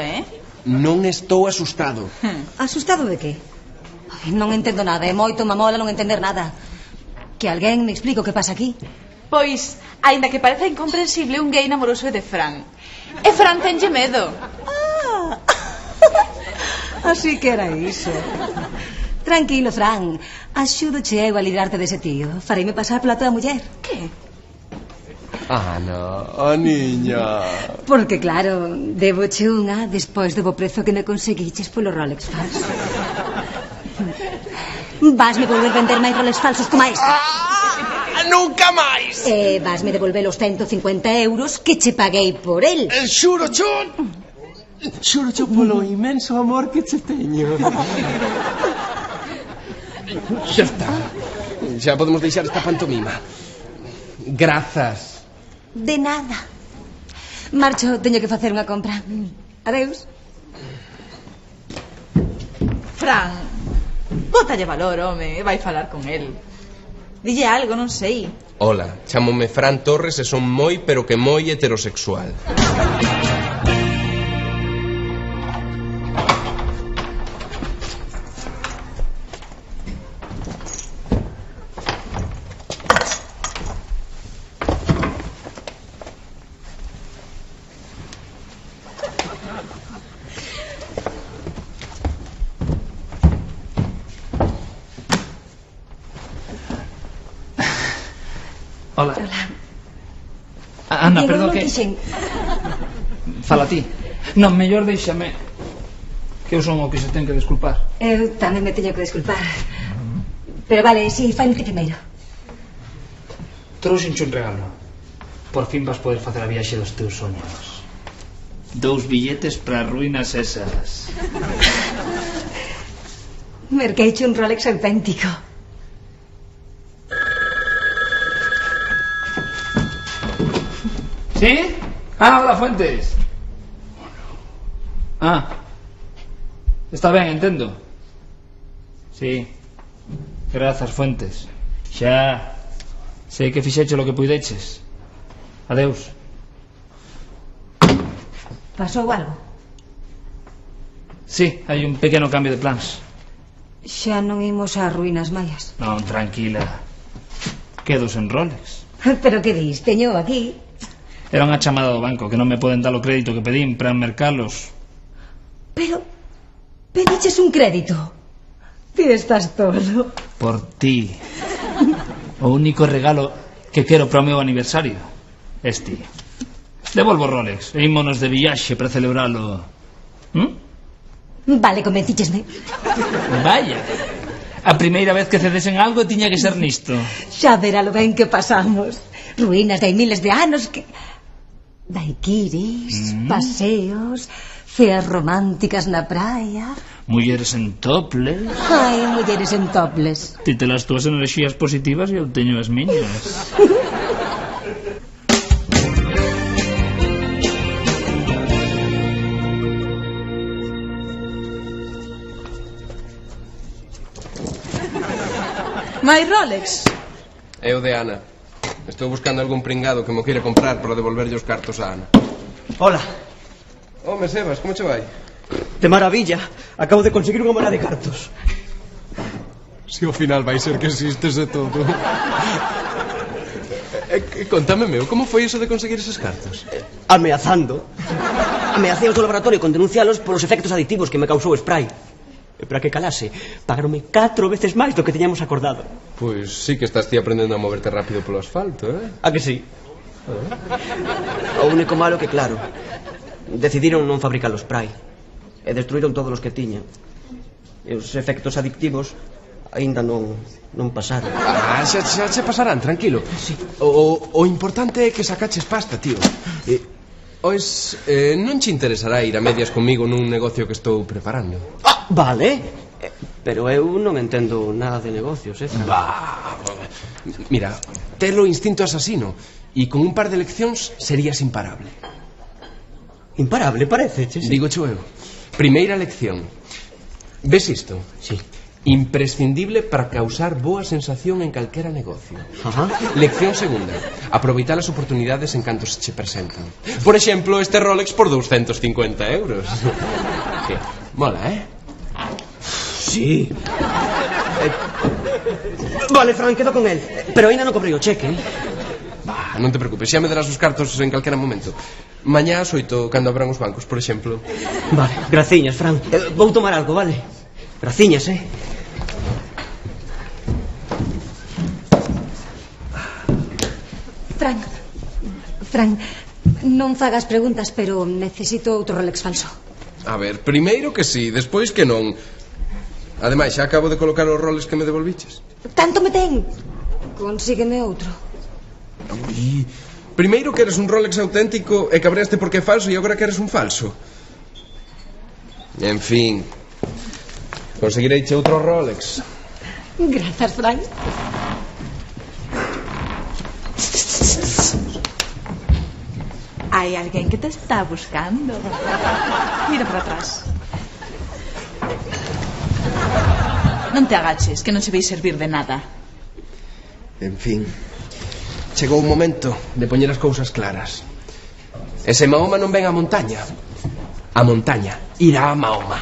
Non estou asustado. Asustado de que? Ai, non entendo nada, é moito mamola non entender nada. Que alguén me explique o que pasa aquí. Pois, aínda que pareza incomprensible, un gay namoroso é de Fran. E Fran tenlle medo. Así que era iso. Tranquilo, Fran. Axúdoche eu a librarte dese tío. Fareime pasar pola tua muller. Que? Ana, a niña. Porque, claro, deboche unha despois do bo prezo que me conseguiches polo Rolex falso. Vasme volver vender máis Rolex falsos como este. Nunca máis. Vasme devolver os 150 euros que che paguei por el. Xurocho polo inmenso amor que che teño. Xa está. Xa podemos deixar esta pantomima. Grazas. De nada. Marcho, teño que facer unha compra. Adeus. Fran, bótalle valor, home, vai falar con el. Dille algo, non sei. Hola, chámome Fran Torres e son moi, pero que moi heterosexual. Hola. Ana, perdón, que... Fala ti. Non, mellor deixame, que eu son o que se ten que desculpar. Eu tamén me teño que desculpar. Pero vale, si, faime ti primeiro. Trouxenche un regalo. Por fin vas poder facer a viaxe dos teus soños. 2 billetes para ruínas esas. Merqueiche un Rolex auténtico. ¿Sí? Ah, hola, Fuentes. Ah, está ben, entendo. Sí. Grazas, Fuentes. Xa sei que fixeche lo que puideches. Adeus. Pasou algo? Sí, hai un pequeno cambio de plans. Xa non imos ás ruínas maias. Non, tranquila. Quedo sen Rolex. Pero que dis, teño aquí. Era unha chamada do banco, que non me poden dar o crédito que pedín para mercalos. Pero pediches un crédito. Ti estás todo. Por ti. O único regalo que quero para o meu aniversario. Este. Devolvo Rolex e ímonos de viaxe para celebralo. Vale, convencichesme. Vaya. A primeira vez que cedes en algo tiña que ser nisto. Xa verá lo ben que pasamos. Ruínas de hai miles de anos que... Daiquiris, paseos, ceas románticas na praia. Mulleres en toples. Ai, mulleres en toples. Ti te las túas enerxías positivas e eu teño as miñas. My Rolex. É o de Ana. Estou buscando algún pringado que mo queira comprar para devolverlle os cartos a Ana. Hola. Home, Sebas, como che vai? De maravilla. Acabo de conseguir unha mola de cartos. Si ao final vai ser que existes de todo. Contame, meu, como foi iso de conseguir eses cartos? Ameazando. Ameacei ao laboratorio con denuncialos polos efectos aditivos que me causou o spray. E para que calase, pagaronme 4 veces máis do que teñamos acordado. Pois sí que estás ti aprendendo a moverte rápido polo asfalto, A que sí? O único malo que, claro, decidiron non fabricar o spray e destruíron todos os que tiñan. E os efectos adictivos aínda non pasaron. Xa che pasarán, tranquilo. Sí. O importante é que sacaches pasta, tío. Pois non che interesará ir a medias comigo nun negocio que estou preparando. Vale, pero eu non entendo nada de negocios, Mira, telo instinto asasino e con un par de leccións serías imparable. Imparable, parece, che. Digo eu. Primeira lección. Ves isto? Sí. Imprescindible para causar boa sensación en calquera negocio. Ajá. Lección segunda. Aproveitar as oportunidades en canto se che presentan. Por exemplo, este Rolex por 250 euros. Que? Mola, Sí. Vale, Fran, quedo con él. Pero ainda non cobrei o cheque. non te preocupes, xa me darás os cartos en calquera momento. Mañá ás 8, cando abran os bancos, por exemplo. Vale, graciñas, Fran. Vou tomar algo, vale? Graciñas, Fran, non fagas preguntas, pero necesito outro Rolex falso. A ver, primeiro que sí, despois que non. Ademais, xa acabo de colocar os Rolex que me devolviches. Tanto me ten. Consígueme outro. Ui, primeiro que eres un Rolex auténtico e cabreaste porque é falso e agora que eres un falso. En fin, conseguireiche outro Rolex. Grazas, Fran. Hai alguén que te está buscando. Mira para atrás. Non te agaches, que non se vai servir de nada. En fin, chegou o momento de poñer as cousas claras. E se Mahoma non ven á montaña, a montaña irá a Mahoma.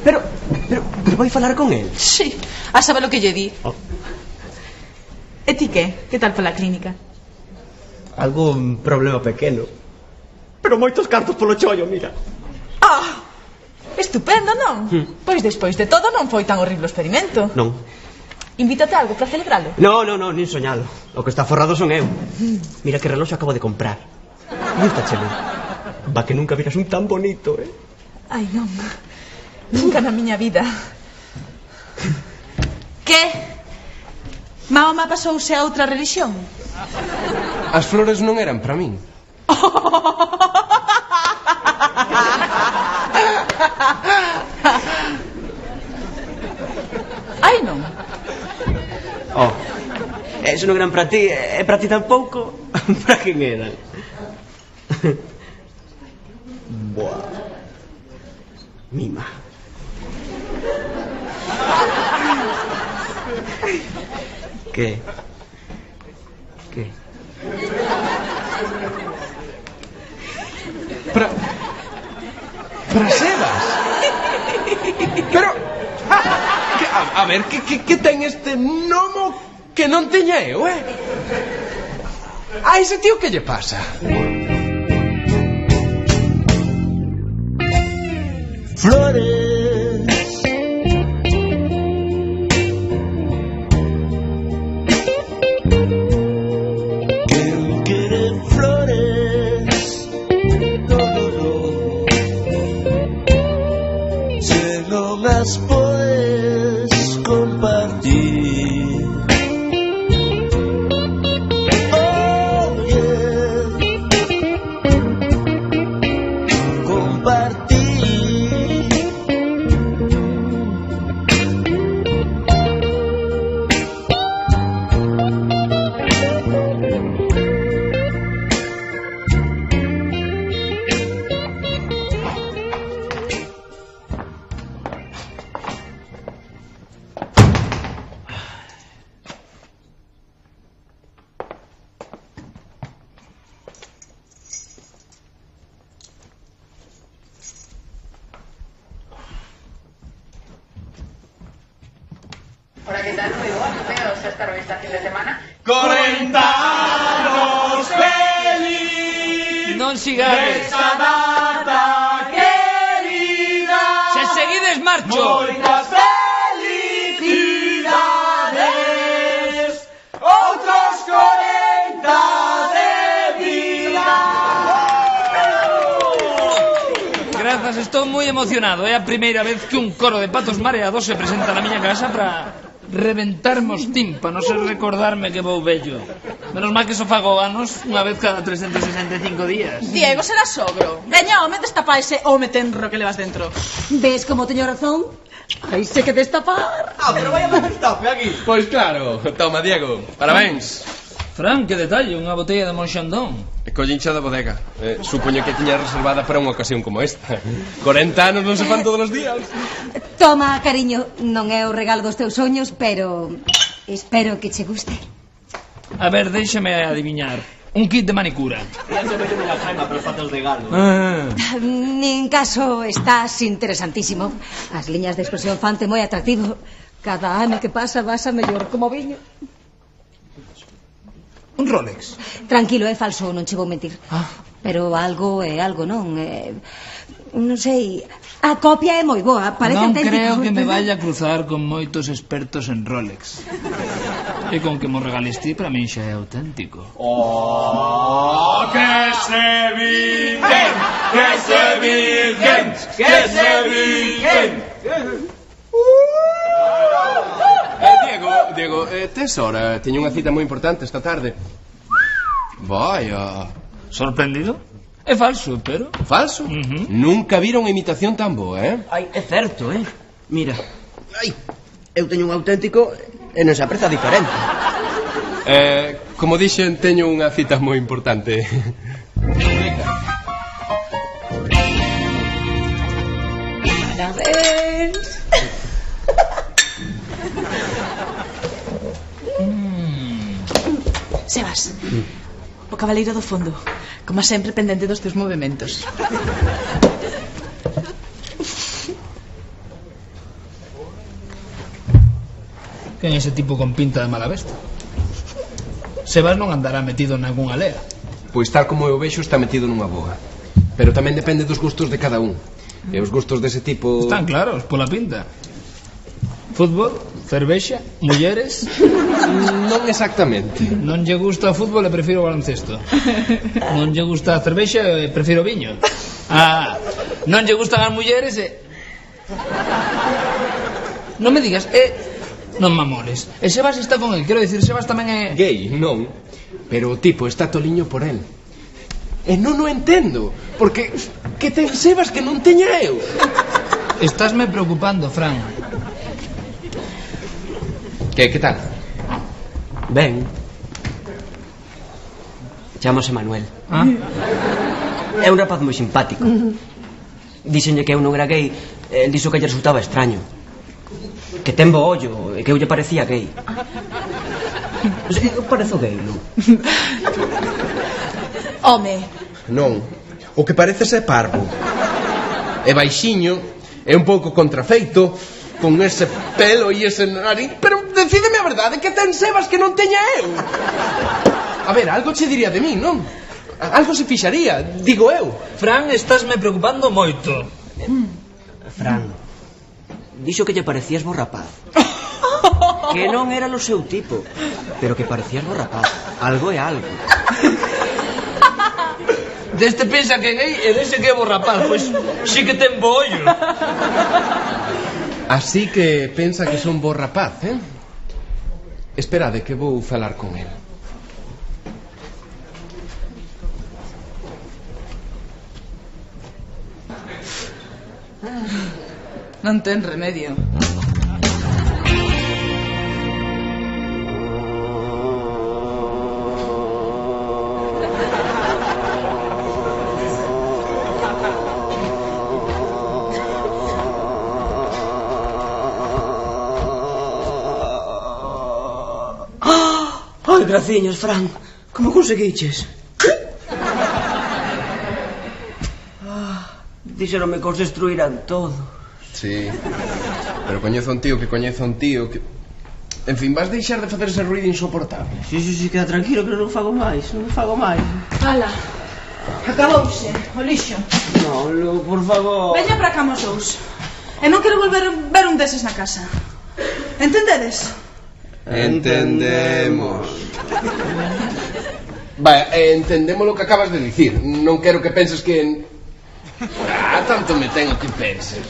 Pero vai falar con el? Sí, a saber lo que lle di. E ti que? Que tal pola clínica? Algún problema pequeno, pero moitos cartos polo chollo, mira. Estupendo, non? Pois despois de todo non foi tan horrible o experimento. Non. Invítate a algo para celebralo. No, nin soñalo. O que está forrado son eu. Mira que reloxo acabo de comprar. Gústachelo. Va que nunca viras un tan bonito, Ai, non. Nunca na miña vida. Que? Mahoma pasouse a outra religión? As flores non eran para min. Ai, non. Eso non eran para ti, e para ti tampouco. Para quen eran? Buah. Mima. ¿Qué? Para Sebas. Pero a ver, que ten este gnomo que non teña eu, A ese tío que lle pasa? Flores, quen quere flores, no, se non as podes compartir. Oh, yeah. Compartir. Hola, ¿qué tal? Muy buenos. Bienvenidos a esta revista fin de semana. 40 anos feliz. Non sigades. Esa data querida. Se seguides marcho. Moitas felicidades. Outros 40 de vida. Grazas, estou moi emocionado. É a primeira vez que un coro de patos mareados se presenta na miña casa para reventarme os tímpanos e recordarme que vou vello. Menos mal que só fago anos unha vez cada 365 días. Diego, será sogro. Veña, home, destapa ese home tenro que levas dentro. Ves como teño razón? Ai, sei que destapar. Pero vai a destape aquí. Pois claro, toma, Diego, parabéns. Fran, que detalle, unha botella de Monxandón. Collincha da bodega. Supoño que tiña reservada para unha ocasión como esta. 40 anos non se fan todos os días. Toma, cariño, non é o regalo dos teus soños, pero espero que che guste. A ver, déixame adiviñar. Un kit de manicura. Ya se me la jaima para os patos de galo. Nin caso, estás interesantísimo. As liñas de expresión fante moi atractivo. Cada ano que pasa vas a mellor como viño. Un Rolex. Tranquilo, é falso, non che vou mentir. Pero algo é algo, non? Non sei. A copia é moi boa, parece Non auténtico. creo que me vaya a cruzar con moitos expertos en Rolex. E con que mo regales ti, para min xa é auténtico. ¡Oh, que se virgen! ¡Que se virgen! ¡Que se virgen! Diego, tes hora? Teño unha cita moi importante esta tarde. Vaya. Sorprendido? É falso, pero... Falso? Nunca vira unha imitación tan boa, Ai, é certo, Mira. Ai, eu teño un auténtico e non se apreza diferente. Como dixen, teño unha cita moi importante. Parabéns. Sebas, o cabaleiro do fondo, como sempre pendente dos teus movimentos. Quen é ese tipo con pinta de mala besta? Sebas non andará metido nalgúnha lea. Pois tal como eu vexo está metido nunha boga. Pero tamén depende dos gustos de cada un. E os gustos dese tipo... Están claros, pola pinta. Fútbol, cervexa, mulleres... Non exactamente. Non lle gusta o fútbol e prefiro o baloncesto. Non lle gusta a cervexa e prefiro o viño. Non lle gustan as mulleres e... Non me digas, non me amores. E Sebas está con el, quero dicir, Sebas tamén é... Gay, non. Pero o tipo está toliño por el. E non o entendo. Porque que ten Sebas que non teña eu. Estásme preocupando, Fran. Que tal? Ben. Chámose Manuel. É un rapaz moi simpático. Díxenlle que eu non era gay. El dixo que lle resultaba extraño. Que ten bo ollo e que eu lle parecía gay. Eu parezo gay, non? Home. Non. O que parece é parvo. É baixiño, é un pouco contrafeito, con ese pelo e ese nariz. Pero decídeme a verdade, que ten Sebas que non teña eu. A ver, algo che diría de mí, non? Algo se fixaría, digo eu. Fran, estásme preocupando moito. Fran, dixo que lle parecías bo rapaz. Que non era o seu tipo, pero que parecías bo rapaz. Algo é algo. Deste pensa que é gay e dese que é bo rapaz. Pois sí que ten bo ollo. Así que pensa que son bo rapaz, Esperade que vou falar con el. Non ten remedio. Ai, graciños, Fran. Como conseguiches? Dixeronme que os destruíran todo. Sí. Pero coñezo un tío que coñezo un tío que... En fin, vas deixar de facer ese ruido insoportable. Sí, queda tranquilo que non fago máis. Hala, acabouse, o lixo. Non, Lu, por favor. Veña para cá mos dous. E non quero volver ver un deses na casa. Entendedes? Entendemos. Vaya, entendemos lo que acabas de dicir. Non quero que penses que... tanto me tengo que penses.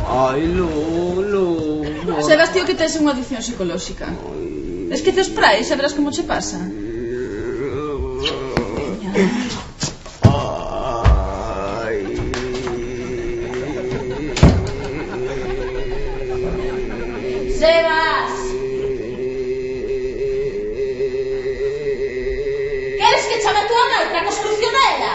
Ai, Lu. Sebas, tío, que tes unha adicción psicolóxica. Esquece os praes, xa verás como che pasa. Sebas! Queres que chame a tua nai para que solucionela?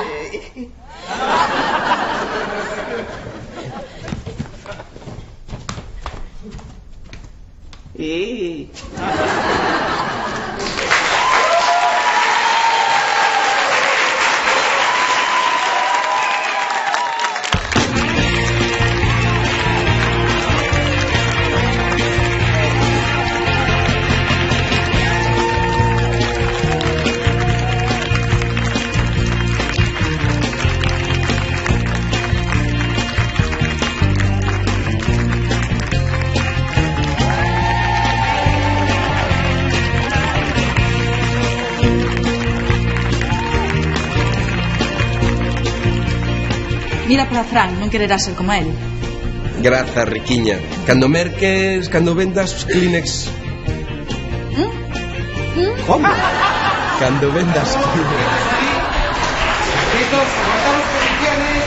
Mira para Fran, non quererá ser como él. Grazas, riquiña. Cando merques, cando vendas os Kleenex. Como? Cando vendas Kleenex. Aguantamos posiciones.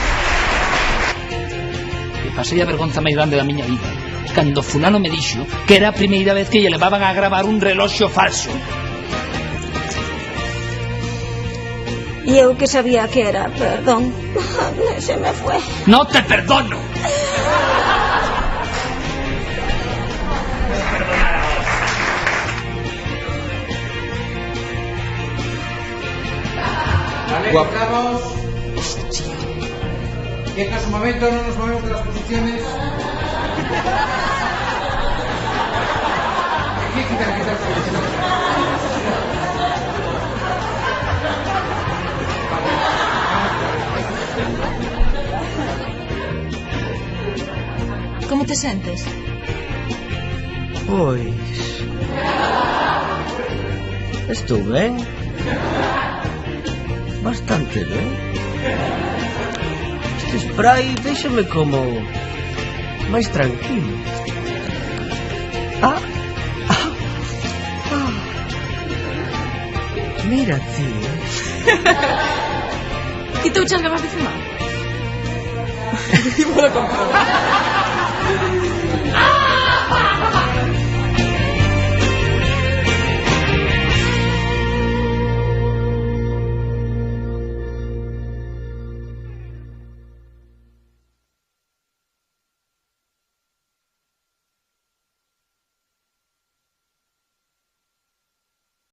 E pasei a vergonza máis grande da miña vida cando fulano me dixo que era a primeira vez que lle levaban a gravar un reloxo falso. E eu que sabía que era, perdón. Se me fue. No te perdono. Vale, cortamos. Quietos un momento, no nos movemos de las posiciones. Aquí, quitar. Como te sentes? Pois... Estou ben. Bastante ben. Este spray déxame como... máis tranquilo. Mira, tío. Quitouche as gabas de fumar? Vou a comprobar.